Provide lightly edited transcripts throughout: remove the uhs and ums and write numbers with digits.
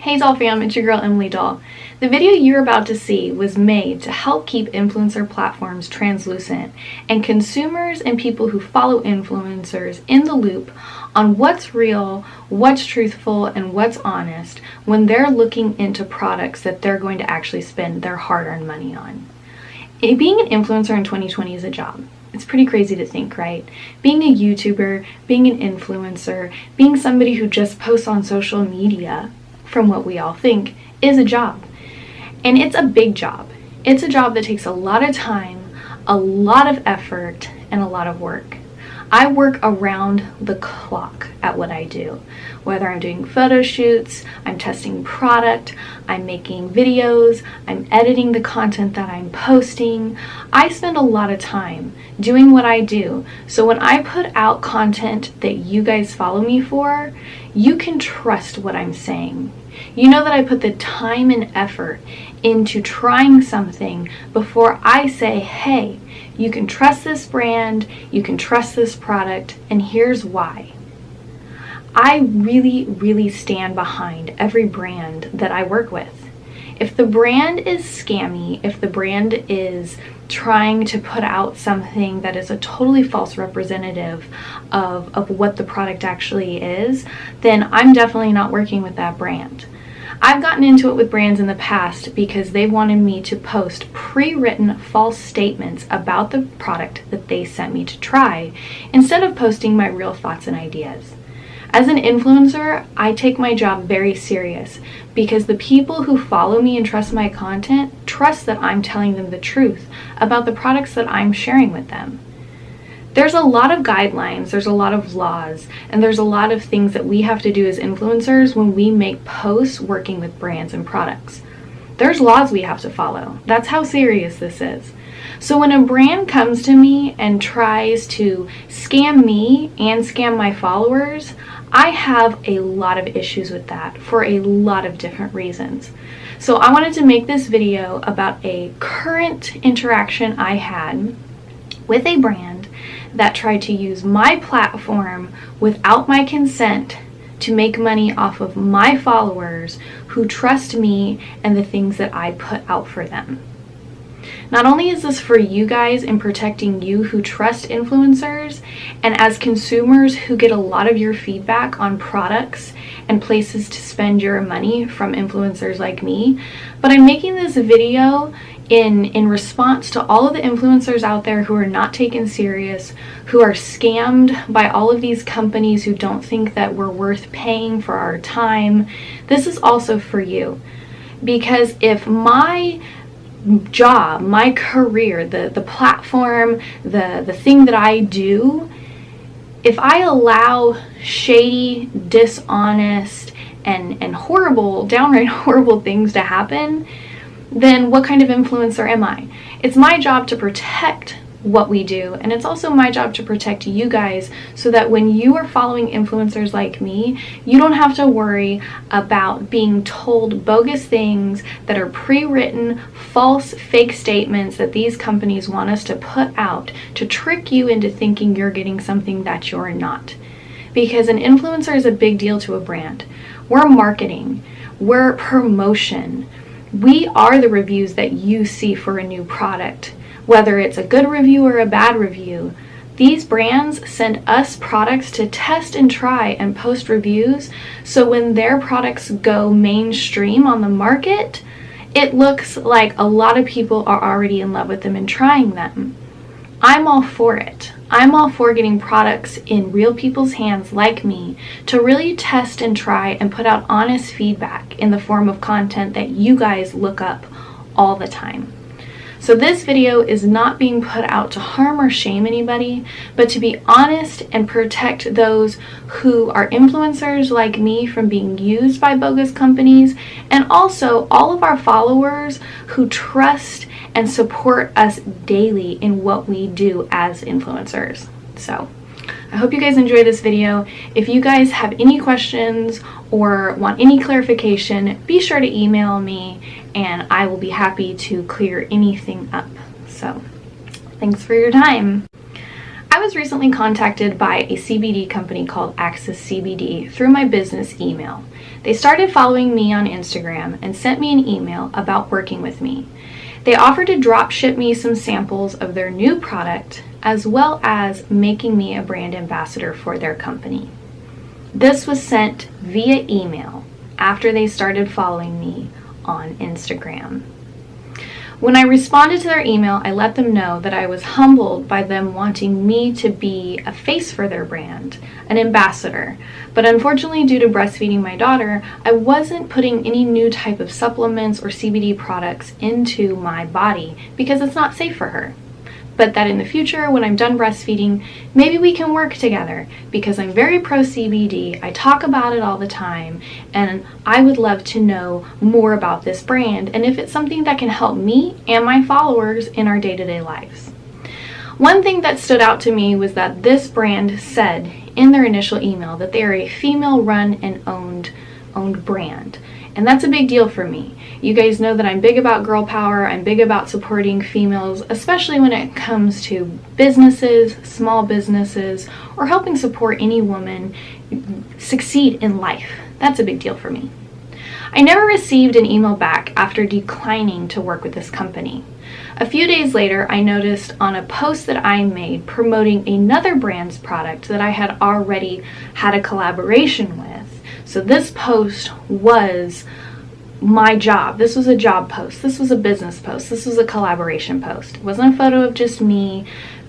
Hey Doll fam, it's your girl Emily Doll. The video you're about to see was made to help keep influencer platforms translucent and consumers and people who follow influencers in the loop on what's real, what's truthful, and what's honest when they're looking into products that they're going to actually spend their hard-earned money on. Being an influencer in 2020 is a job. It's pretty crazy to think, right? Being a YouTuber, being an influencer, being somebody who just posts on social media, from what we all think, is a job. And it's a big job. It's a job that takes a lot of time, a lot of effort, and a lot of work. I work around the clock at what I do. Whether I'm doing photo shoots, I'm testing product, I'm making videos, I'm editing the content that I'm posting. I spend a lot of time doing what I do. So when I put out content that you guys follow me for, you can trust what I'm saying. You know that I put the time and effort into trying something before I say, hey, you can trust this brand, you can trust this product, and here's why. I really stand behind every brand that I work with. If the brand is scammy, if the brand is trying to put out something that is a totally false representative of what the product actually is, then I'm definitely not working with that brand. I've gotten into it with brands in the past because they wanted me to post pre-written false statements about the product that they sent me to try instead of posting my real thoughts and ideas. As an influencer, I take my job very serious because the people who follow me and trust my content trust that I'm telling them the truth about the products that I'm sharing with them. There's a lot of guidelines, there's a lot of laws, and there's a lot of things that we have to do as influencers when we make posts working with brands and products. There's laws we have to follow. That's how serious this is. So when a brand comes to me and tries to scam me and scam my followers, I have a lot of issues with that for a lot of different reasons. So I wanted to make this video about a current interaction I had with a brand that tried to use my platform without my consent to make money off of my followers who trust me and the things that I put out for them. Not only is this for you guys in protecting you who trust influencers and as consumers who get a lot of your feedback on products and places to spend your money from influencers like me, but I'm making this video in response to all of the influencers out there who are not taken serious, who are scammed by all of these companies who don't think that we're worth paying for our time. This is also for you. Because if my job, my career, the platform, the thing that I do, if I allow shady, dishonest, and horrible, downright horrible things to happen, then what kind of influencer am I? It's my job to protect what we do, and it's also my job to protect you guys so that when you are following influencers like me, you don't have to worry about being told bogus things that are pre-written, false, fake statements that these companies want us to put out to trick you into thinking you're getting something that you're not. Because an influencer is a big deal to a brand. We're marketing, we're promotion. We are the reviews that you see for a new product. Whether it's a good review or a bad review, these brands send us products to test and try and post reviews, so when their products go mainstream on the market, it looks like a lot of people are already in love with them and trying them. I'm all for it. I'm all for getting products in real people's hands like me to really test and try and put out honest feedback in the form of content that you guys look up all the time. So this video is not being put out to harm or shame anybody, but to be honest and protect those who are influencers like me from being used by bogus companies, and also all of our followers who trust and support us daily in what we do as influencers. So I hope you guys enjoy this video. If you guys have any questions or want any clarification, be sure to email me and I will be happy to clear anything up. So thanks for your time. I was recently contacted by a CBD company called Axis CBD through my business email. They started following me on Instagram and sent me an email about working with me. They offered to drop ship me some samples of their new product, as well as making me a brand ambassador for their company. This was sent via email after they started following me on Instagram. When I responded to their email, I let them know that I was humbled by them wanting me to be a face for their brand, an ambassador. But unfortunately, due to breastfeeding my daughter, I wasn't putting any new type of supplements or CBD products into my body because it's not safe for her. But that in the future, when I'm done breastfeeding, maybe we can work together because I'm very pro CBD. I talk about it all the time, and I would love to know more about this brand and if it's something that can help me and my followers in our day-to-day lives. One thing that stood out to me was that this brand said in their initial email that they are a female-run and owned brand. And that's a big deal for me. You guys know that I'm big about girl power. I'm big about supporting females, especially when it comes to businesses, small businesses, or helping support any woman succeed in life. That's a big deal for me. I never received an email back after declining to work with this company. A few days later, I noticed on a post that I made promoting another brand's product that I had already had a collaboration with. So this post was my job. This was a job post. This was a business post. This was a collaboration post. It wasn't a photo of just me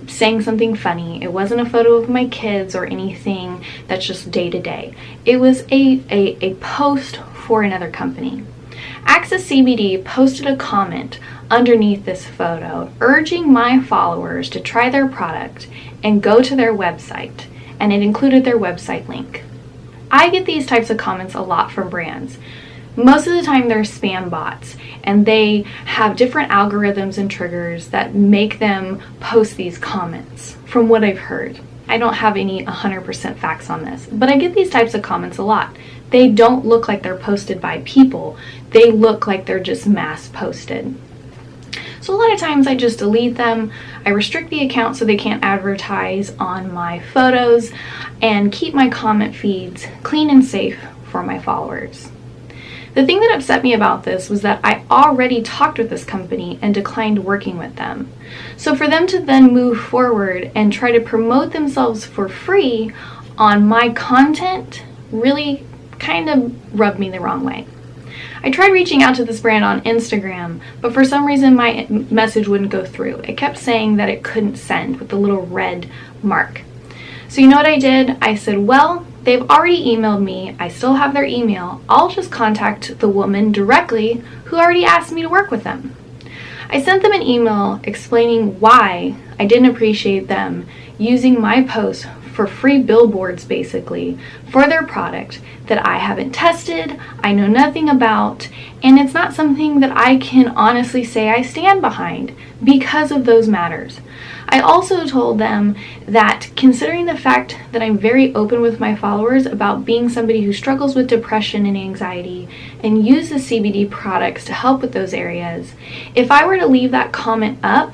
saying something funny. It wasn't a photo of my kids or anything that's just day to day. It was a post for another company. Axis CBD posted a comment underneath this photo urging my followers to try their product and go to their website, and it included their website link. I get these types of comments a lot from brands. Most of the time they're spam bots, and they have different algorithms and triggers that make them post these comments, from what I've heard. I don't have any 100% facts on this, but I get these types of comments a lot. They don't look like they're posted by people. They look like they're just mass posted. So a lot of times I just delete them. I restrict the account so they can't advertise on my photos and keep my comment feeds clean and safe for my followers. The thing that upset me about this was that I already talked with this company and declined working with them. So for them to then move forward and try to promote themselves for free on my content really kind of rubbed me the wrong way. I tried reaching out to this brand on Instagram, but for some reason my message wouldn't go through. It kept saying that it couldn't send with the little red mark. So you know what I did? I said, well, they've already emailed me. I still have their email. I'll just contact the woman directly who already asked me to work with them. I sent them an email explaining why I didn't appreciate them using my post for free billboards basically for their product that I haven't tested, I know nothing about, and it's not something that I can honestly say I stand behind because of those matters. I also told them that considering the fact that I'm very open with my followers about being somebody who struggles with depression and anxiety and uses CBD products to help with those areas, if I were to leave that comment up,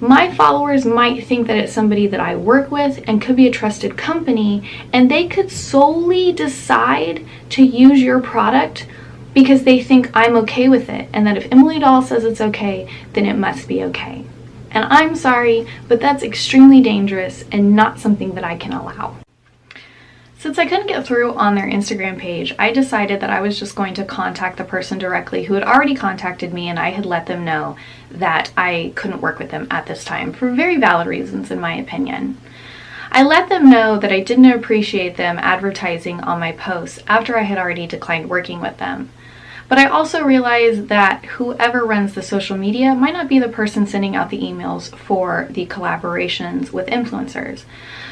my followers might think that it's somebody that I work with and could be a trusted company, and they could solely decide to use your product because they think I'm okay with it, and that if Emily Doll says it's okay, then it must be okay. And I'm sorry, but that's extremely dangerous and not something that I can allow. Since I couldn't get through on their Instagram page, I decided that I was just going to contact the person directly who had already contacted me, and I had let them know that I couldn't work with them at this time for very valid reasons in my opinion. I let them know that I didn't appreciate them advertising on my posts after I had already declined working with them. But I also realized that whoever runs the social media might not be the person sending out the emails for the collaborations with influencers.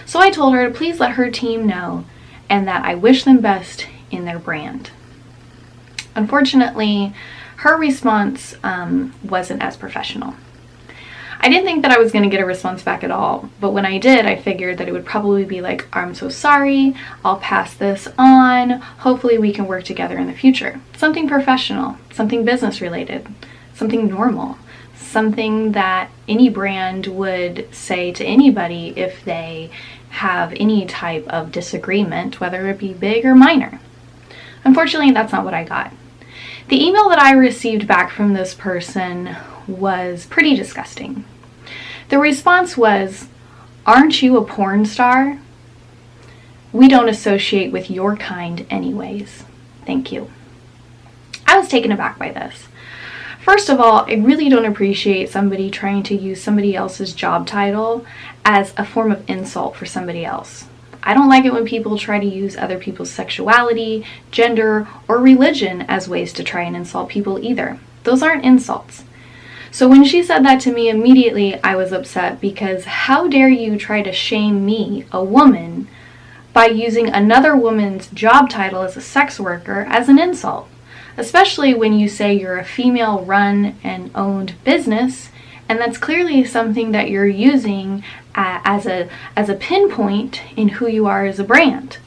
So I told her to please let her team know and that I wish them best in their brand. Unfortunately, her response wasn't as professional. I didn't think that I was going to get a response back at all, but when I did, I figured that it would probably be like, I'm so sorry, I'll pass this on, hopefully we can work together in the future. Something professional, something business related, something normal, something that any brand would say to anybody if they have any type of disagreement, whether it be big or minor. Unfortunately, that's not what I got. The email that I received back from this person was pretty disgusting. The response was, "Aren't you a porn star? We don't associate with your kind anyways. Thank you." I was taken aback by this. First of all, I really don't appreciate somebody trying to use somebody else's job title as a form of insult for somebody else. I don't like it when people try to use other people's sexuality, gender, or religion as ways to try and insult people either. Those aren't insults. So when she said that to me, immediately I was upset, because how dare you try to shame me, a woman, by using another woman's job title as a sex worker as an insult, especially when you say you're a female-run and owned business, and that's clearly something that you're using as a pinpoint in who you are as a brand.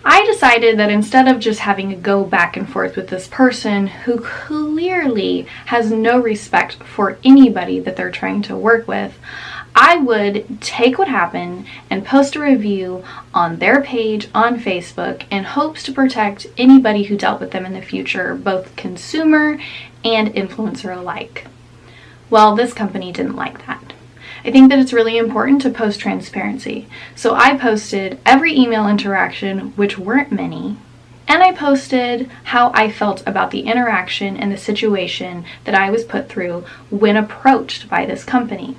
I decided that instead of just having to go back and forth with this person who clearly has no respect for anybody that they're trying to work with, I would take what happened and post a review on their page on Facebook in hopes to protect anybody who dealt with them in the future, both consumer and influencer alike. Well, this company didn't like that. I think that it's really important to post transparency. So I posted every email interaction, which weren't many, and I posted how I felt about the interaction and the situation that I was put through when approached by this company.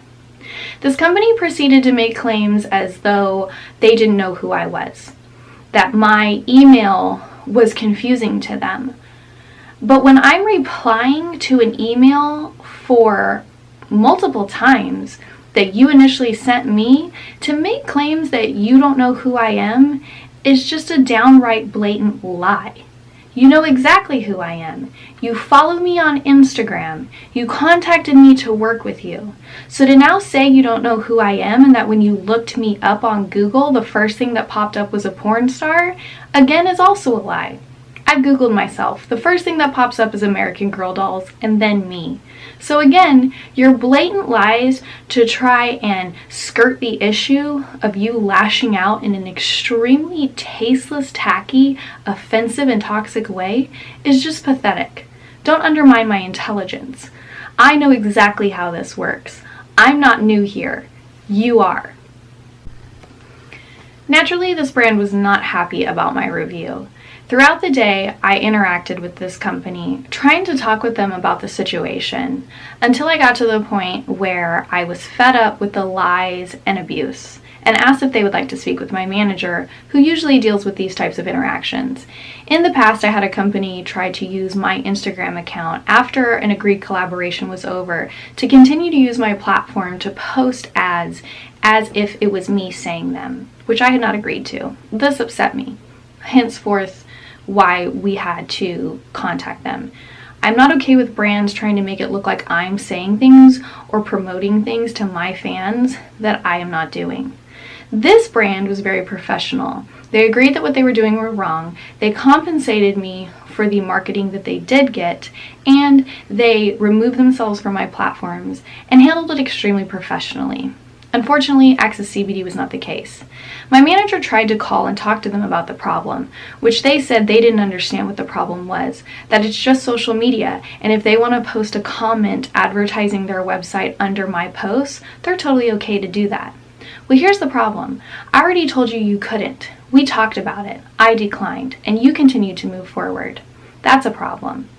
This company proceeded to make claims as though they didn't know who I was, that my email was confusing to them. But when I'm replying to an email for multiple times that you initially sent me, to make claims that you don't know who I am is just a downright blatant lie. You know exactly who I am. You follow me on Instagram. You contacted me to work with you. So to now say you don't know who I am and that when you looked me up on Google, the first thing that popped up was a porn star, again, is also a lie. I've Googled myself. The first thing that pops up is American Girl dolls and then me. So again, your blatant lies to try and skirt the issue of you lashing out in an extremely tasteless, tacky, offensive, and toxic way is just pathetic. Don't undermine my intelligence. I know exactly how this works. I'm not new here. You are. Naturally, this brand was not happy about my review. Throughout the day, I interacted with this company, trying to talk with them about the situation, until I got to the point where I was fed up with the lies and abuse, and asked if they would like to speak with my manager, who usually deals with these types of interactions. In the past, I had a company try to use my Instagram account after an agreed collaboration was over to continue to use my platform to post ads as if it was me saying them, which I had not agreed to. This upset me. Henceforth, why we had to contact them. I'm not okay with brands trying to make it look like I'm saying things or promoting things to my fans that I am not doing. This brand was very professional. They agreed that what they were doing were wrong. They compensated me for the marketing that they did get, and they removed themselves from my platforms and handled it extremely professionally. Unfortunately, Axis CBD was not the case. My manager tried to call and talk to them about the problem, which they said they didn't understand what the problem was, that it's just social media, and if they want to post a comment advertising their website under my posts, they're totally okay to do that. Well, here's the problem. I already told you you couldn't. We talked about it. I declined, and you continued to move forward. That's a problem.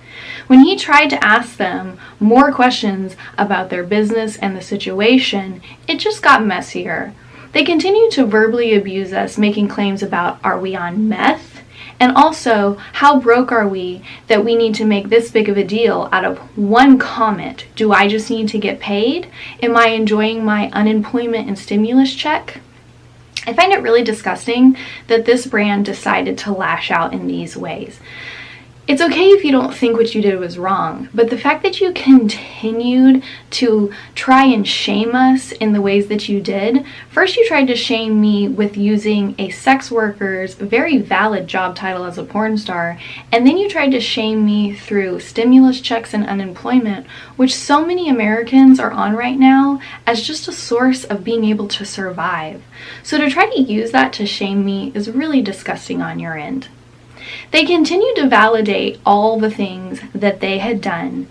When he tried to ask them more questions about their business and the situation, it just got messier. They continued to verbally abuse us, making claims about, are we on meth? And also, how broke are we that we need to make this big of a deal out of one comment? Do I just need to get paid? Am I enjoying my unemployment and stimulus check? I find it really disgusting that this brand decided to lash out in these ways. It's okay if you don't think what you did was wrong, but the fact that you continued to try and shame us in the ways that you did, first you tried to shame me with using a sex worker's very valid job title as a porn star, and then you tried to shame me through stimulus checks and unemployment, which so many Americans are on right now as just a source of being able to survive. So to try to use that to shame me is really disgusting on your end. They continued to validate all the things that they had done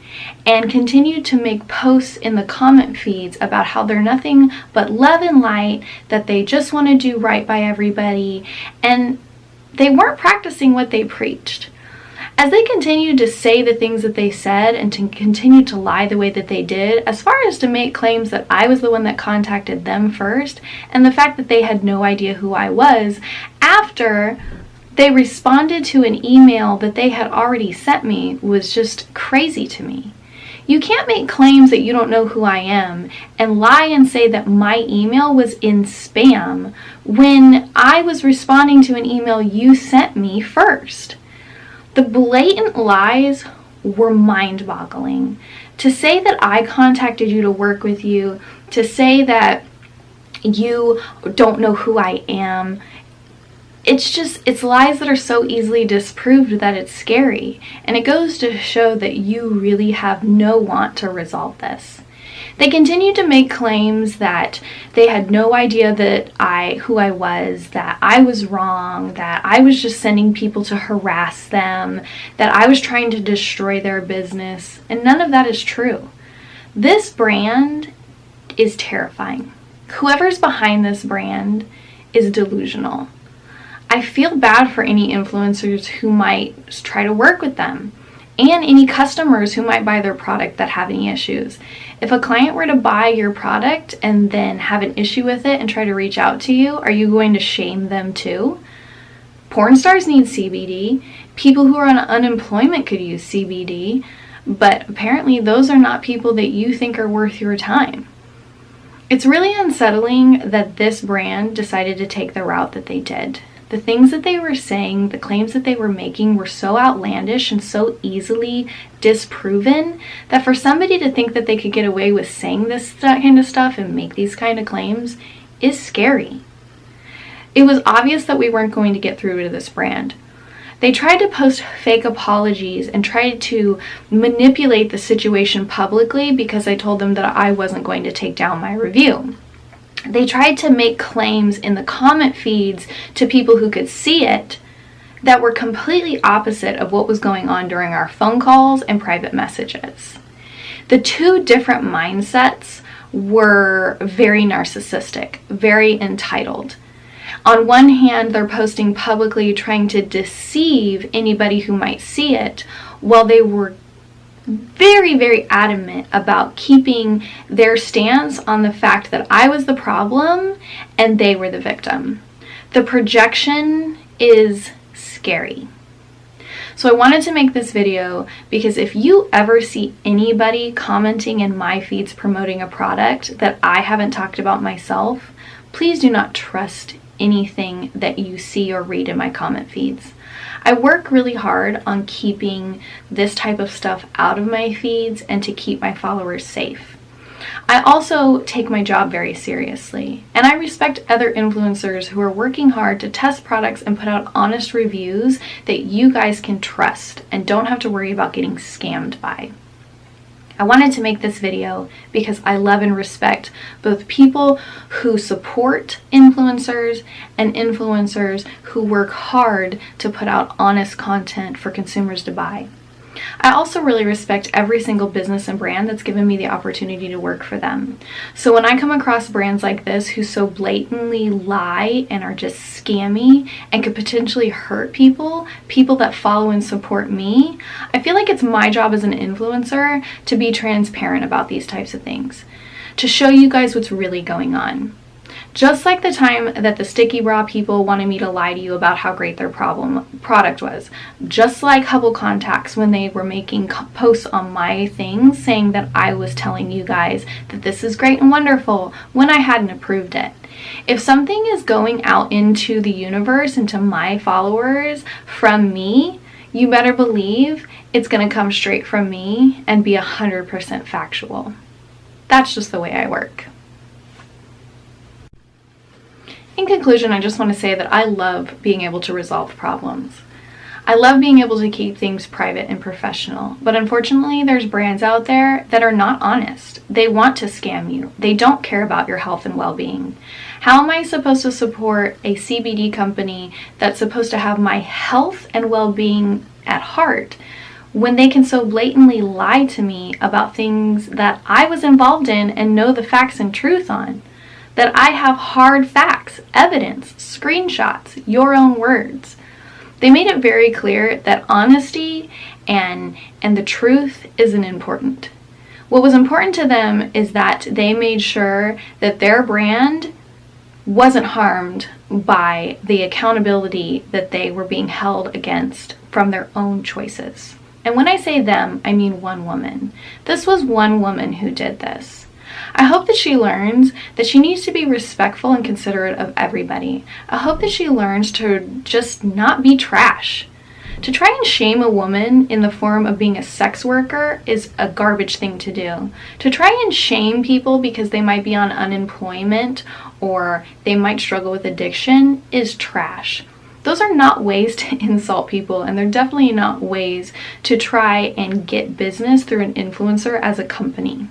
and continued to make posts in the comment feeds about how they're nothing but love and light, that they just want to do right by everybody, and they weren't practicing what they preached. As they continued to say the things that they said and to continue to lie the way that they did, as far as to make claims that I was the one that contacted them first, and the fact that they had no idea who I was, after they responded to an email that they had already sent me, was just crazy to me. You can't make claims that you don't know who I am and lie and say that my email was in spam when I was responding to an email you sent me first. The blatant lies were mind-boggling. To say that I contacted you to work with you, to say that you don't know who I am, it's lies that are so easily disproved that it's scary. And it goes to show that you really have no want to resolve this. They continued to make claims that they had no idea that who I was, that I was wrong, that I was just sending people to harass them, that I was trying to destroy their business, and none of that is true. This brand is terrifying. Whoever's behind this brand is delusional. I feel bad for any influencers who might try to work with them, and any customers who might buy their product that have any issues. If a client were to buy your product and then have an issue with it and try to reach out to you, are you going to shame them too? Porn stars need CBD. People who are on unemployment could use CBD, but apparently those are not people that you think are worth your time. It's really unsettling that this brand decided to take the route that they did. The things that they were saying, the claims that they were making were so outlandish and so easily disproven that for somebody to think that they could get away with saying this kind of stuff and make these kind of claims is scary. It was obvious that we weren't going to get through to this brand. They tried to post fake apologies and tried to manipulate the situation publicly because I told them that I wasn't going to take down my review. They tried to make claims in the comment feeds to people who could see it that were completely opposite of what was going on during our phone calls and private messages. The two different mindsets were very narcissistic, very entitled. On one hand, they're posting publicly trying to deceive anybody who might see it, while they were very, very adamant about keeping their stance on the fact that I was the problem and they were the victim. The projection is scary. So I wanted to make this video because if you ever see anybody commenting in my feeds promoting a product that I haven't talked about myself, please do not trust anything that you see or read in my comment feeds. I work really hard on keeping this type of stuff out of my feeds and to keep my followers safe. I also take my job very seriously, and I respect other influencers who are working hard to test products and put out honest reviews that you guys can trust and don't have to worry about getting scammed by. I wanted to make this video because I love and respect both people who support influencers and influencers who work hard to put out honest content for consumers to buy. I also really respect every single business and brand that's given me the opportunity to work for them. So when I come across brands like this who so blatantly lie and are just scammy and could potentially hurt people that follow and support me, I feel like it's my job as an influencer to be transparent about these types of things, to show you guys what's really going on. Just like the time that the Sticky Bra people wanted me to lie to you about how great their product was. Just like Hubble Contacts when they were making posts on my things saying that I was telling you guys that this is great and wonderful when I hadn't approved it. If something is going out into the universe, into my followers from me, you better believe it's going to come straight from me and be 100% factual. That's just the way I work. In conclusion, I just want to say that I love being able to resolve problems. I love being able to keep things private and professional, but unfortunately there's brands out there that are not honest. They want to scam you. They don't care about your health and well-being. How am I supposed to support a CBD company that's supposed to have my health and well-being at heart when they can so blatantly lie to me about things that I was involved in and know the facts and truth on? That I have hard facts, evidence, screenshots, your own words. They made it very clear that honesty and the truth isn't important. What was important to them is that they made sure that their brand wasn't harmed by the accountability that they were being held against from their own choices. And when I say them, I mean one woman. This was one woman who did this. I hope that she learns that she needs to be respectful and considerate of everybody. I hope that she learns to just not be trash. To try and shame a woman in the form of being a sex worker is a garbage thing to do. To try and shame people because they might be on unemployment or they might struggle with addiction is trash. Those are not ways to insult people, and they're definitely not ways to try and get business through an influencer as a company.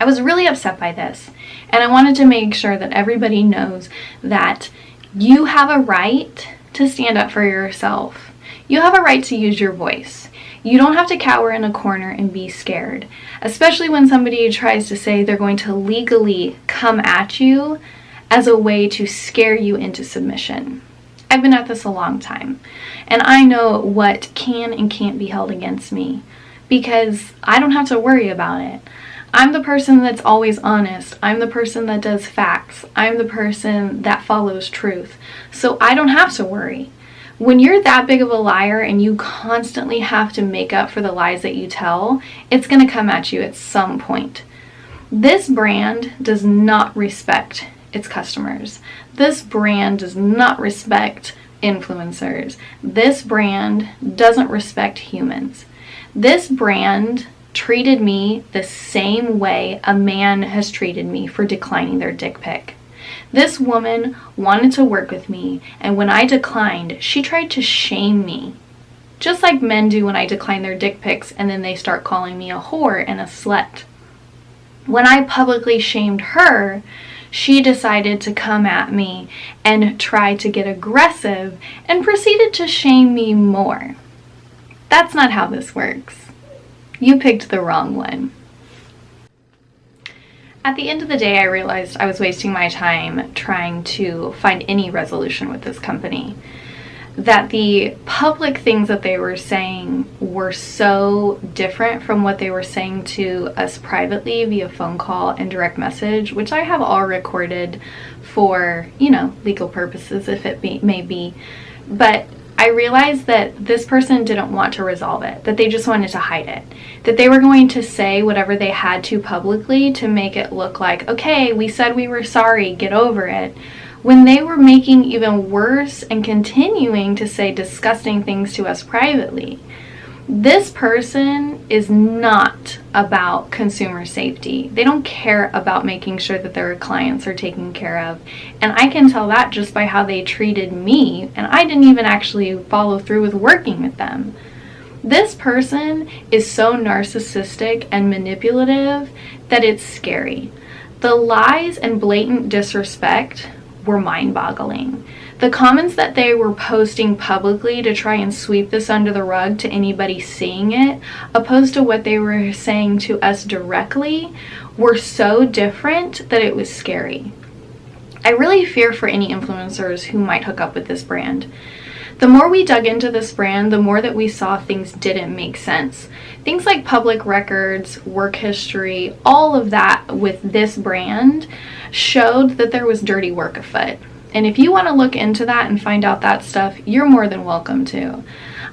I was really upset by this, and I wanted to make sure that everybody knows that you have a right to stand up for yourself. You have a right to use your voice. You don't have to cower in a corner and be scared, especially when somebody tries to say they're going to legally come at you as a way to scare you into submission. I've been at this a long time, and I know what can and can't be held against me because I don't have to worry about it. I'm the person that's always honest. I'm the person that does facts. I'm the person that follows truth. So I don't have to worry. When you're that big of a liar and you constantly have to make up for the lies that you tell, it's going to come at you at some point. This brand does not respect its customers. This brand does not respect influencers. This brand doesn't respect humans. This brand treated me the same way a man has treated me for declining their dick pic. This woman wanted to work with me, and when I declined, she tried to shame me. Just like men do when I decline their dick pics and then they start calling me a whore and a slut. When I publicly shamed her, she decided to come at me and try to get aggressive and proceeded to shame me more. That's not how this works. You picked the wrong one. At the end of the day, I realized I was wasting my time trying to find any resolution with this company. That the public things that they were saying were so different from what they were saying to us privately via phone call and direct message, which I have all recorded for, legal purposes if it may be. But I realized that this person didn't want to resolve it, that they just wanted to hide it, that they were going to say whatever they had to publicly to make it look like, okay, we said we were sorry, get over it, when they were making even worse and continuing to say disgusting things to us privately. This person is not about consumer safety. They don't care about making sure that their clients are taken care of. And I can tell that just by how they treated me, and I didn't even actually follow through with working with them. This person is so narcissistic and manipulative that it's scary. The lies and blatant disrespect were mind-boggling. The comments that they were posting publicly to try and sweep this under the rug to anybody seeing it, opposed to what they were saying to us directly, were so different that it was scary. I really fear for any influencers who might hook up with this brand. The more we dug into this brand, the more that we saw things didn't make sense. Things like public records, work history, all of that with this brand showed that there was dirty work afoot. And if you want to look into that and find out that stuff, you're more than welcome to.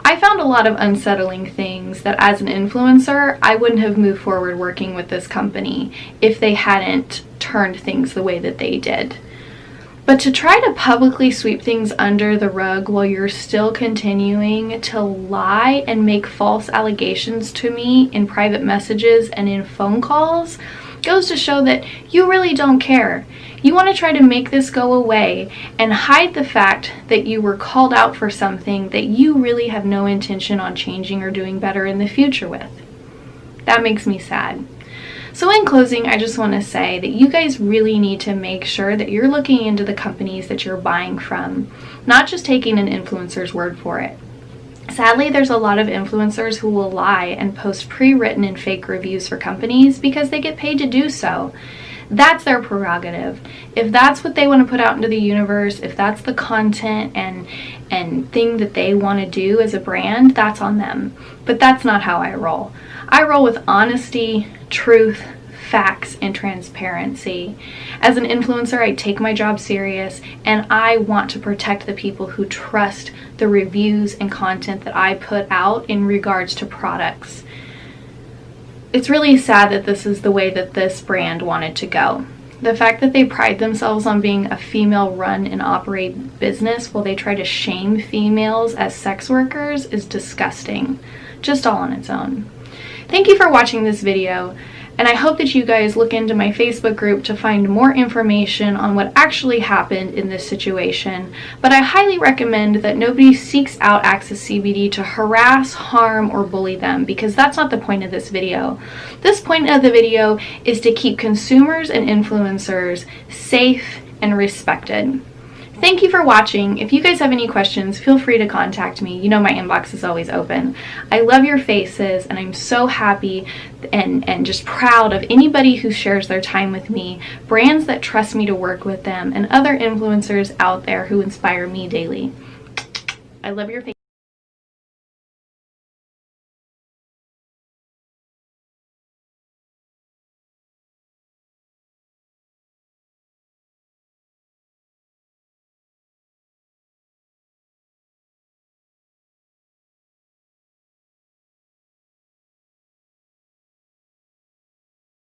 I found a lot of unsettling things that as an influencer, I wouldn't have moved forward working with this company if they hadn't turned things the way that they did. But to try to publicly sweep things under the rug while you're still continuing to lie and make false allegations to me in private messages and in phone calls goes to show that you really don't care. You want to try to make this go away and hide the fact that you were called out for something that you really have no intention on changing or doing better in the future with. That makes me sad. So in closing, I just want to say that you guys really need to make sure that you're looking into the companies that you're buying from, not just taking an influencer's word for it. Sadly, there's a lot of influencers who will lie and post pre-written and fake reviews for companies because they get paid to do so. That's their prerogative. If that's what they want to put out into the universe, if that's the content and thing that they want to do as a brand, that's on them. But that's not how I roll. I roll with honesty, truth, facts, and transparency. As an influencer, I take my job serious, and I want to protect the people who trust the reviews and content that I put out in regards to products. It's really sad that this is the way that this brand wanted to go. The fact that they pride themselves on being a female-run and operate business while they try to shame females as sex workers is disgusting, just all on its own. Thank you for watching this video, and I hope that you guys look into my Facebook group to find more information on what actually happened in this situation. But I highly recommend that nobody seeks out Axis CBD to harass, harm, or bully them, because that's not the point of this video. This point of the video is to keep consumers and influencers safe and respected. Thank you for watching. If you guys have any questions, feel free to contact me. You know my inbox is always open. I love your faces, and I'm so happy and just proud of anybody who shares their time with me, brands that trust me to work with them, and other influencers out there who inspire me daily. I love your face.